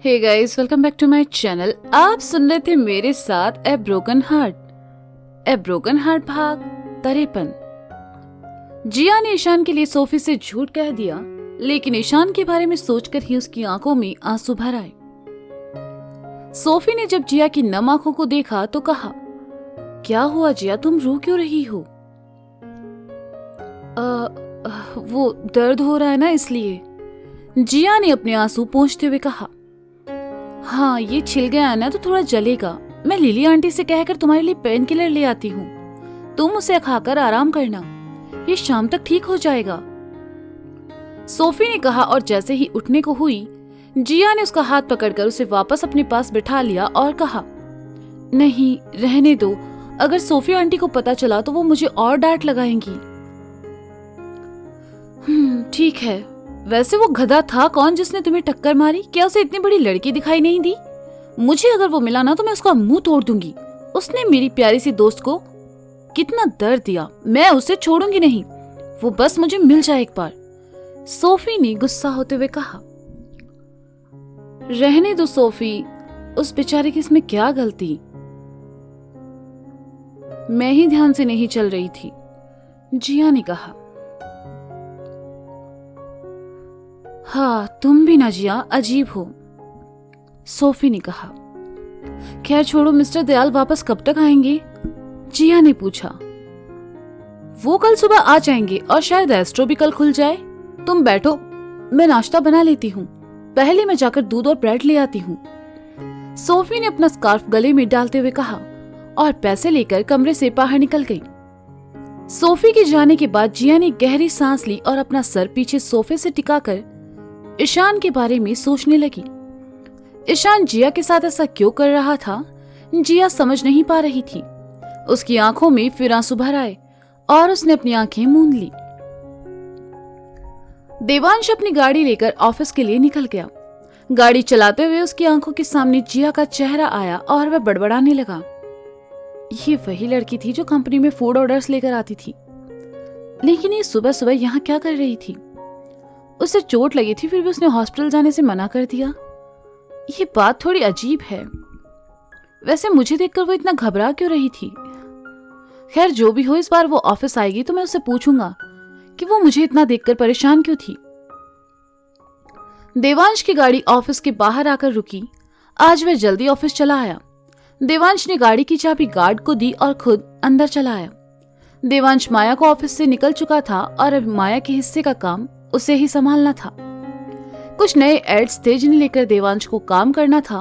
Hey guys, welcome back to my channel. आप सुन रहे थे मेरे साथ ए ब्रोकन हार्ट भाग 53। जिया ने ईशान के लिए सोफी से झूठ कह दिया, लेकिन ईशान के बारे में सोचकर ही उसकी आंखों में आंसू भर आए। सोफी ने जब जिया की नम आंखों को देखा तो कहा, क्या हुआ जिया, तुम रो क्यों रही हो? वो दर्द हो रहा है ना, इसलिए। जिया ने अपने आंसू पोंछते हुए कहा। हाँ, ये छिल गया है ना तो थोड़ा जलेगा। मैं लिली आंटी से कहकर तुम्हारे लिए पेन किलर ले आती हूँ, तुम उसे खाकर आराम करना, ये शाम तक ठीक हो जाएगा, सोफी ने कहा। और जैसे ही उठने को हुई, जिया ने उसका हाथ पकड़कर उसे वापस अपने पास बिठा लिया और कहा, नहीं रहने दो, अगर सोफी आंटी को पता चला तो वो मुझे और डांट लगाएंगी। ठीक है, वैसे वो गधा था कौन जिसने तुम्हें टक्कर मारी? क्या उसे इतनी बड़ी लड़की दिखाई नहीं दी? मुझे अगर वो मिला ना तो मैं उसका मुंह तोड़ दूंगी। उसने मेरी प्यारी सी दोस्त को कितना दर्द दिया, मैं उसे छोड़ूंगी नहीं, वो बस मुझे मिल जाए एक बार, सोफी ने गुस्सा होते हुए कहा। रहने दो सोफी, उस बेचारे की इसमें क्या गलती? मैं ही ध्यान से नहीं चल रही थी, जिया ने कहा। हाँ, तुम भी ना जिया, अजीब हो, सोफी ने कहा। खैर छोड़ो, मिस्टर दयाल वापस कब तक आएंगे? जिया ने पूछा। वो कल सुबह आ जाएंगे और शायद एस्ट्रो भी कल खुल जाए। तुम बैठो, मैं नाश्ता बना लेती हूँ, पहले मैं जाकर दूध और ब्रेड ले आती हूँ, सोफी ने अपना स्कार्फ गले में डालते हुए कहा और पैसे लेकर कमरे से बाहर निकल गई। सोफी के जाने के बाद जिया ने गहरी सांस ली और अपना सर पीछे सोफे से टिकाकर ईशान के बारे में सोचने लगी। ईशान जिया के साथ ऐसा क्यों कर रहा था, जिया समझ नहीं पा रही थी। उसकी आंखों में फिर आंसू भर आए और उसने अपनी आंखें मूंद ली। देवांश अपनी गाड़ी लेकर ऑफिस के लिए निकल गया। गाड़ी चलाते हुए उसकी आंखों के सामने जिया का चेहरा आया और वह बड़बड़ाने लगा। ये वही लड़की थी जो कंपनी में फूड ऑर्डर्स लेकर आती थी, लेकिन ये सुबह सुबह यहाँ क्या कर रही थी? उसे चोट लगी थी, फिर भी उसने हॉस्पिटल जाने से मना कर दिया। ये बात थोड़ी अजीब है। वैसे मुझे देखकर वो इतना घबरा क्यों रही थी? खैर जो भी हो, इस बार वो ऑफिस आएगी तो मैं उससे पूछूंगा कि वो मुझे इतना देखकर परेशान क्यों थी। देवांश की गाड़ी ऑफिस के बाहर आकर रुकी। आज वह जल्दी ऑफिस चला आया। देवांश ने गाड़ी की चाबी गार्ड को दी और खुद अंदर चला आया। देवांश माया को ऑफिस से निकल चुका था और अब माया के हिस्से का काम उसे ही संभालना था। कुछ नए एड्स थे जिन्हें लेकर देवांश को काम करना था।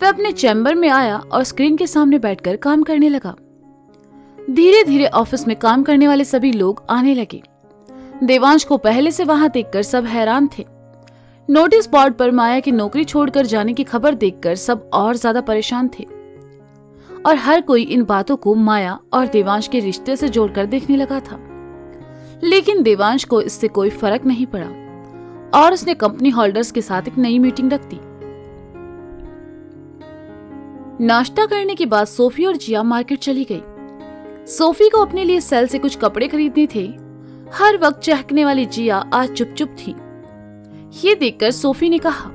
वह अपने चैम्बर में आया और स्क्रीन के सामने बैठकर काम करने लगा। धीरे धीरे ऑफिस में काम करने वाले सभी लोग आने लगे। देवांश को पहले से वहां देखकर सब हैरान थे। नोटिस बोर्ड पर माया की नौकरी छोड़कर जाने की खबर देखकर सब और ज्यादा परेशान थे और हर कोई इन बातों को माया और देवांश के रिश्ते से जोड़कर देखने लगा था। लेकिन देवांश को इससे कोई फर्क नहीं पड़ा और उसने कंपनी होल्डर्स के साथ एक नई मीटिंग रख दी। नाश्ता करने के बाद सोफी और जिया मार्केट चली गई। सोफी को अपने लिए सेल से कुछ कपड़े खरीदने थे। हर वक्त चहकने वाली जिया आज चुप चुप थी। ये देखकर सोफी ने कहा,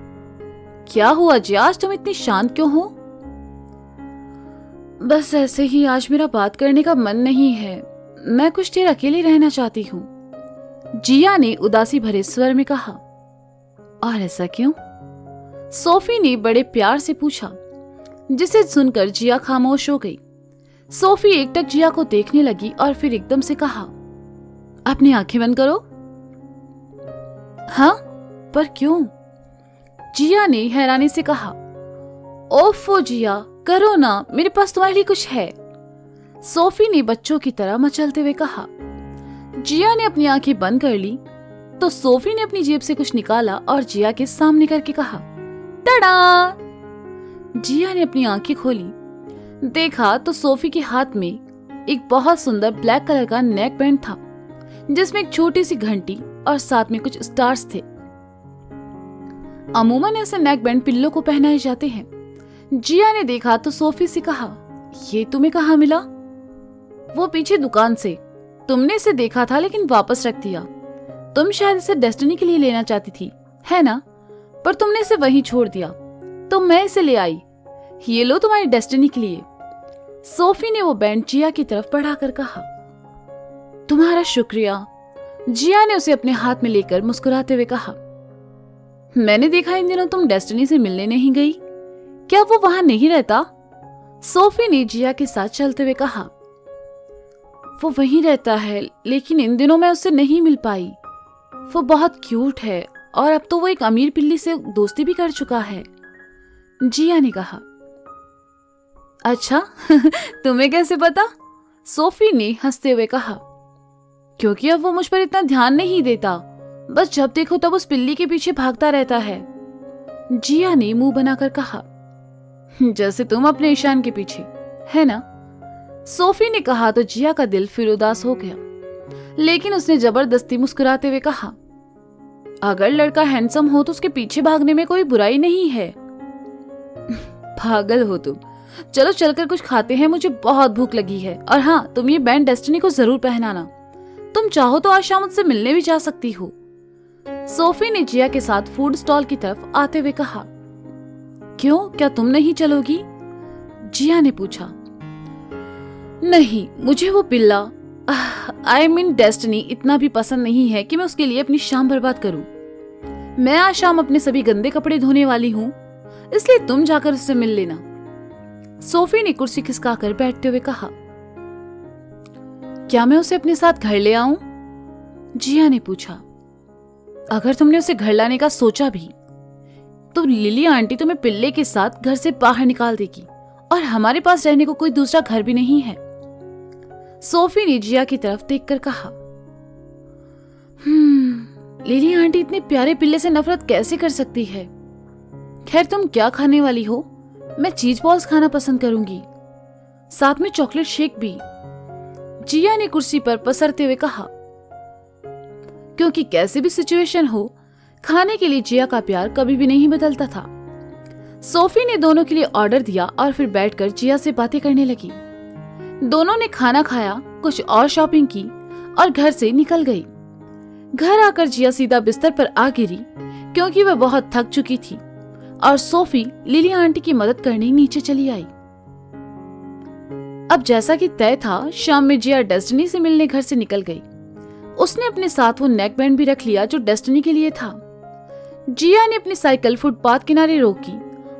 क्या हुआ जिया, आज तुम इतनी शांत क्यों हो? बस ऐसे ही, आज मेरा बात करने का मन नहीं है, मैं कुछ देर अकेली रहना चाहती हूँ, जिया ने उदासी भरे स्वर में कहा। और ऐसा क्यों? सोफी ने बड़े प्यार से पूछा, जिसे सुनकर जिया खामोश हो गई। सोफी एकटक जिया को देखने लगी और फिर एकदम से कहा, अपनी आंखें बंद करो। हाँ, पर क्यों? जिया ने हैरानी से कहा। ओफो जिया, करो ना, मेरे पास तुम्हारे लिए कुछ है, सोफी ने बच्चों की तरह मचलते हुए कहा। जिया ने अपनी आंखें बंद कर ली तो सोफी ने अपनी जेब से कुछ निकाला और जिया के सामने करके कहा, टड़ा! जिया ने अपनी आंखें खोली, देखा तो सोफी के हाथ में एक बहुत सुंदर ब्लैक कलर का नेक बैंड था, जिसमें एक छोटी सी घंटी और साथ में कुछ स्टार्स थे। अमूमन ऐसे नेक बैंड पिल्लों को पहनाए जाते हैं। जिया ने देखा तो सोफी से कहा, ये तुम्हें कहाँ मिला? वो पीछे दुकान से, तुमने इसे देखा था लेकिन वापस रख दिया। तुम शायद इसे डेस्टिनी के लिए लेना चाहती थी, है ना? पर तुमने इसे वहीं छोड़ दिया। तो मैं इसे ले आई। ये लो तुम्हारी डेस्टिनी के लिए। सोफी ने वो बैंड जिया की तरफ बढ़ाकर कहा। तुम्हारा शुक्रिया, जिया ने उसे अपने हाथ में लेकर मुस्कुराते हुए कहा। मैंने देखा इन दिनों तुम डेस्टिनी से मिलने नहीं गई, क्या वो वहां नहीं रहता? सोफी ने जिया के साथ चलते हुए कहा। वो वहीं रहता है, लेकिन इन दिनों मैं उससे नहीं मिल पाई। वो बहुत क्यूट है और अब तो वो एक अमीर पिल्ली से दोस्ती भी कर चुका है, जिया ने कहा। अच्छा तुम्हें कैसे पता? सोफी ने हंसते हुए कहा। क्योंकि अब वो मुझ पर इतना ध्यान नहीं देता, बस जब देखो तब उस पिल्ली के पीछे भागता रहता है, जिया ने मुंह बनाकर कहा। जैसे तुम अपने ईशान के पीछे, है ना? सोफी ने कहा तो जिया का दिल फिर उदास हो गया, लेकिन उसने जबरदस्ती मुस्कुराते हुए कहा। अगर लड़का हैंडसम हो तो उसके पीछे भागने में कोई बुराई नहीं है। पागल हो तुम। चलो चलकर कुछ खाते हैं, मुझे बहुत भूख लगी है। और हाँ, तुम ये बैंड डेस्टिनी को जरूर पहनाना। तुम चाहो तो आज शाम मुझसे मिलने भी जा सकती हो। सोफी ने जिया के साथ फूड स्टॉल की तरफ आते हुए कहा। क्यों, क्या तुम नहीं चलोगी? जिया ने पूछा। नहीं, मुझे वो पिल्ला आई मीन डेस्टिनी इतना भी पसंद नहीं है कि मैं उसके लिए अपनी शाम बर्बाद करूं। मैं आज शाम अपने सभी गंदे कपड़े धोने वाली हूं, इसलिए तुम जाकर उससे मिल लेना। सोफी ने कुर्सी खिसकाकर बैठते हुए कहा। क्या मैं उसे अपने साथ घर ले आऊं? जिया ने पूछा। अगर तुमने उसे घर लाने का सोचा भी तो लिली आंटी तुम्हें पिल्ले के साथ घर से बाहर निकाल देगी, और हमारे पास रहने को कोई दूसरा घर भी नहीं है। सोफी ने जिया की तरफ देखकर कहा। लिली आंटी इतने प्यारे पिल्ले से नफरत कैसे कर सकती है? खैर, तुम क्या खाने वाली हो? मैं चीज बॉल्स खाना पसंद करूंगी, साथ में चॉकलेट शेक भी, जिया ने कुर्सी पर पसरते हुए कहा। क्योंकि कैसे भी सिचुएशन हो, खाने के लिए जिया का प्यार कभी भी नहीं बदलता था। सोफी ने दोनों के लिए ऑर्डर दिया और फिर बैठकर जिया से बातें करने लगी। दोनों ने खाना खाया, कुछ और शॉपिंग की और घर से निकल गई। घर आकर जिया सीधा बिस्तर पर आ गिरी, क्योंकि वह बहुत थक चुकी थी, और सोफी लिली आंटी की मदद करने नीचे चली आई। अब जैसा कि तय था, शाम में जिया डेस्टिनी से मिलने घर से निकल गई। उसने अपने साथ वो नेक बैंड भी रख लिया जो डेस्टिनी के लिए था। जिया ने अपनी साइकिल फुटपाथ किनारे रोकी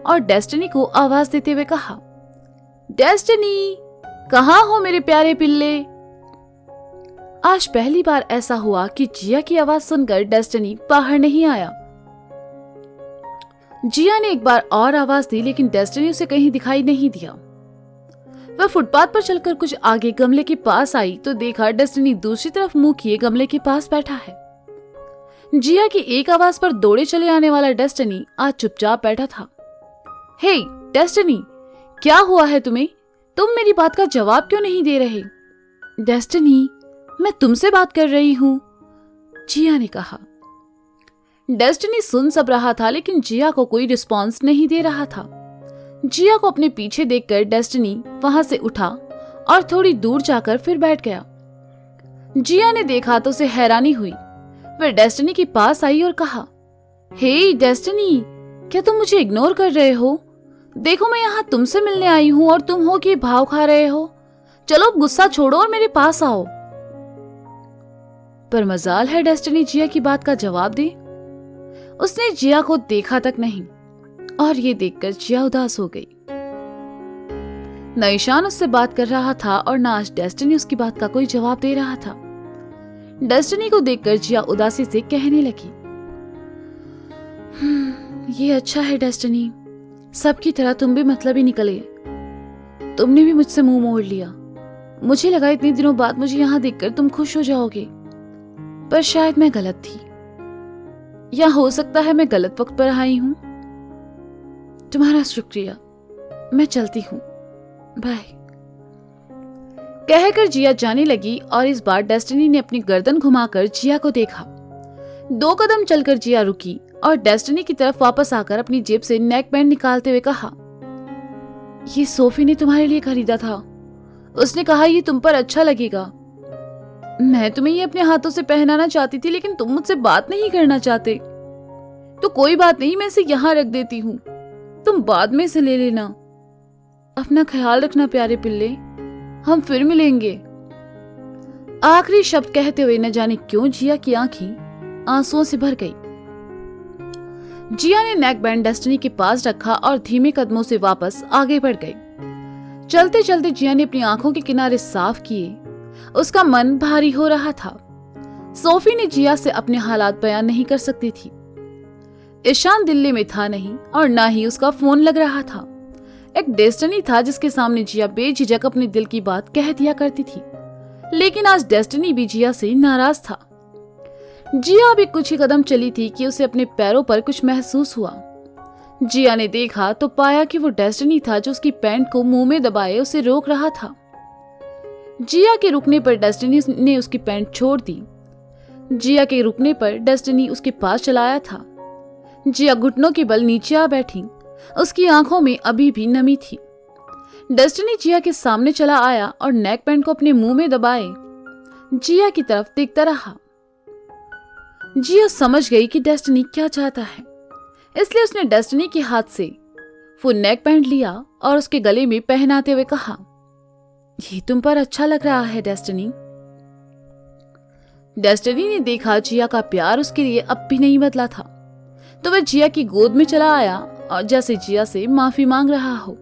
और डेस्टिनी को आवाज देते हुए कहा। डेस्टिनी, कहाँ हो मेरे प्यारे पिल्ले? आज पहली बार ऐसा हुआ कि जिया की आवाज सुनकर डेस्टिनी बाहर नहीं आया। जिया ने एक बार और आवाज दी, लेकिन डेस्टिनी उसे कहीं दिखाई नहीं दिया। वह फुटपाथ पर चलकर कुछ आगे गमले के पास आई तो देखा डेस्टिनी दूसरी तरफ मुंह किए गमले के पास बैठा है। जिया की एक आवाज पर दौड़े चले आने वाला डेस्टिनी आज चुपचाप बैठा था। हे डेस्टिनी, क्या हुआ है तुम्हें? तुम मेरी बात का जवाब क्यों नहीं दे रहे? डेस्टिनी, मैं तुमसे बात कर रही हूँ, जिया ने कहा। डेस्टिनी सुन सब रहा था, लेकिन जिया को कोई रिस्पॉन्स नहीं दे रहा था। जिया को अपने पीछे देखकर डेस्टिनी वहां से उठा और थोड़ी दूर जाकर फिर बैठ गया। जिया ने देखा तो उसे हैरानी हुई। वह डेस्टिनी के पास आई और कहा, हे डेस्टिनी, क्या तुम मुझे इग्नोर कर रहे हो? देखो, मैं यहाँ तुमसे मिलने आई हूँ और तुम हो कि भाव खा रहे हो। चलो अब गुस्सा छोड़ो और मेरे पास आओ। पर मजाल है डेस्टिनी जिया की बात का जवाब दे। उसने जिया को देखा तक नहीं, और ये देखकर जिया उदास हो गई। न ईशान उससे बात कर रहा था और न आज डेस्टिनी उसकी बात का कोई जवाब दे रहा था। डेस्टिनी को देखकर जिया उदासी से कहने लगी, ये अच्छा है डेस्टिनी, सबकी तरह तुम भी मतलबी निकले। तुमने भी मुझसे मुंह मोड़ लिया। मुझे लगा इतने दिनों बाद मुझे यहाँ देखकर तुम खुश हो जाओगे, पर शायद मैं गलत थी, या हो सकता है मैं गलत वक्त पर आई हूं। तुम्हारा शुक्रिया, मैं चलती हूं, बाय। कहकर जिया जाने लगी और इस बार डेस्टिनी ने अपनी गर्दन घुमाकर जिया को देखा। 2 कदम चलकर जिया रुकी और डेस्टिनी की तरफ वापस आकर अपनी जेब से नेक बैंड निकालते हुए कहा, ये सोफी ने तुम्हारे लिए खरीदा था। उसने कहा ये तुम पर अच्छा लगेगा। मैं तुम्हें ये अपने हाथों से पहनाना चाहती थी, लेकिन तुम मुझसे बात नहीं करना चाहते। तो कोई बात नहीं, मैं इसे यहाँ रख देती हूँ। तुम बाद में इसे ले लेना। अपना ख्याल रखना प्यारे पिल्ले, हम फिर मिलेंगे। आखिरी शब्द कहते हुए न जाने क्यों जिया की आंखें आंसुओं से भर गई। जिया ने नेक बैंड डेस्टिनी के पास रखा और धीमे कदमों से वापस आगे बढ़ गई। चलते चलते जिया ने अपनी आंखों के किनारे साफ किए। उसका मन भारी हो रहा था। सोफी ने जिया से अपने हालात बयान नहीं कर सकती थी। ईशान दिल्ली में था नहीं और ना ही उसका फोन लग रहा था। एक डेस्टिनी था जिसके सामने जिया बेझिझक अपने दिल की बात कह दिया करती थी, लेकिन आज डेस्टिनी भी जिया से नाराज था। जिया अभी कुछ ही कदम चली थी कि उसे अपने पैरों पर कुछ महसूस हुआ। जिया ने देखा तो पाया कि वो डेस्टिनी था जो उसकी पैंट को मुंह में दबाए उसे रोक रहा था। जिया के रुकने पर डेस्टिनी ने उसकी पैंट छोड़ दी। जिया के रुकने पर डेस्टिनी उसके पास चला आया था। जिया घुटनों के बल नीचे आ बैठी। उसकी आंखों में अभी भी नमी थी। डेस्टिनी जिया के सामने चला आया और नेक बैंड को अपने मुंह में दबाए जिया की तरफ देखता रहा। जिया समझ गई कि डेस्टिनी क्या चाहता है, इसलिए उसने डेस्टिनी के हाथ से वो नेक बैंड लिया और उसके गले में पहनाते हुए कहा, ये तुम पर अच्छा लग रहा है डेस्टिनी। डेस्टिनी ने देखा जिया का प्यार उसके लिए अब भी नहीं बदला था, तो वह जिया की गोद में चला आया और जैसे जिया से माफी मांग रहा हो।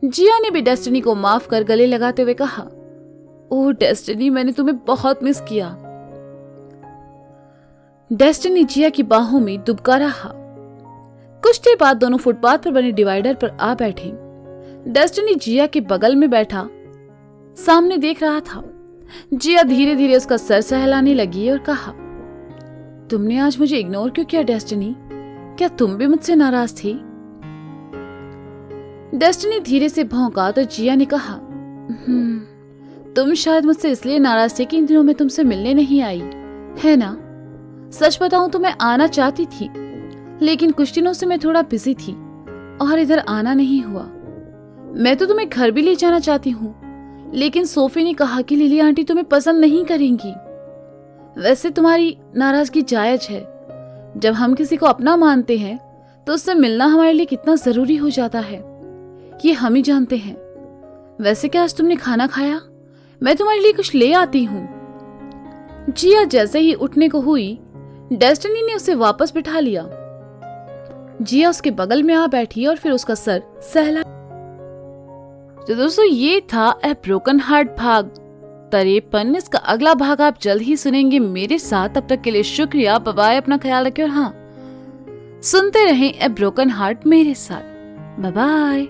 जिया ने भी डेस्टिनी को माफ कर गले लगाते हुए कहा, ओह डेस्टिनी, मैंने तुम्हें बहुत मिस किया। डेस्टिनी जिया की बाहों में दुबका रहा। कुछ देर बाद दोनों फुटपाथ पर बने डिवाइडर पर आ बैठे। डेस्टिनी जिया के बगल में बैठा सामने देख रहा था। जिया धीरे धीरे उसका सर सहलाने लगी और कहा, तुमने आज मुझे इग्नोर क्यों किया डेस्टिनी? क्या तुम भी मुझसे नाराज थी? डेस्टिनी धीरे से भौंका तो जिया ने कहा, तुम शायद मुझसे इसलिए नाराज थे कि इन दिनों में तुमसे मिलने नहीं आई, है ना? सच बताऊं तो मैं आना चाहती थी, लेकिन कुछ दिनों से मैं थोड़ा बिजी थी और इधर आना नहीं हुआ। मैं तो तुम्हें घर भी ले जाना चाहती हूँ, लेकिन सोफी ने कहा कि लिली आंटी तुम्हें पसंद नहीं करेंगी। वैसे तुम्हारी नाराजगी जायज है। जब हम किसी को अपना मानते हैं तो उससे मिलना हमारे लिए कितना जरूरी हो जाता है, ये हम ही जानते हैं। वैसे क्या आज तुमने खाना खाया? मैं तुम्हारे लिए कुछ ले आती हूँ। जिया जैसे ही उठने को हुई, डेस्टिनी ने उसे वापस बिठा लिया। जिया उसके बगल में आ बैठी और फिर उसका सर सहला। तो दोस्तों, ये था ए ब्रोकन हार्ट भाग 53। इसका अगला भाग आप जल्द ही सुनेंगे मेरे साथ। तब तक के लिए शुक्रिया, बाय बाय, अपना ख्याल रखें और हाँ, सुनते रहें ए ब्रोकन हार्ट मेरे साथ। Bye bye.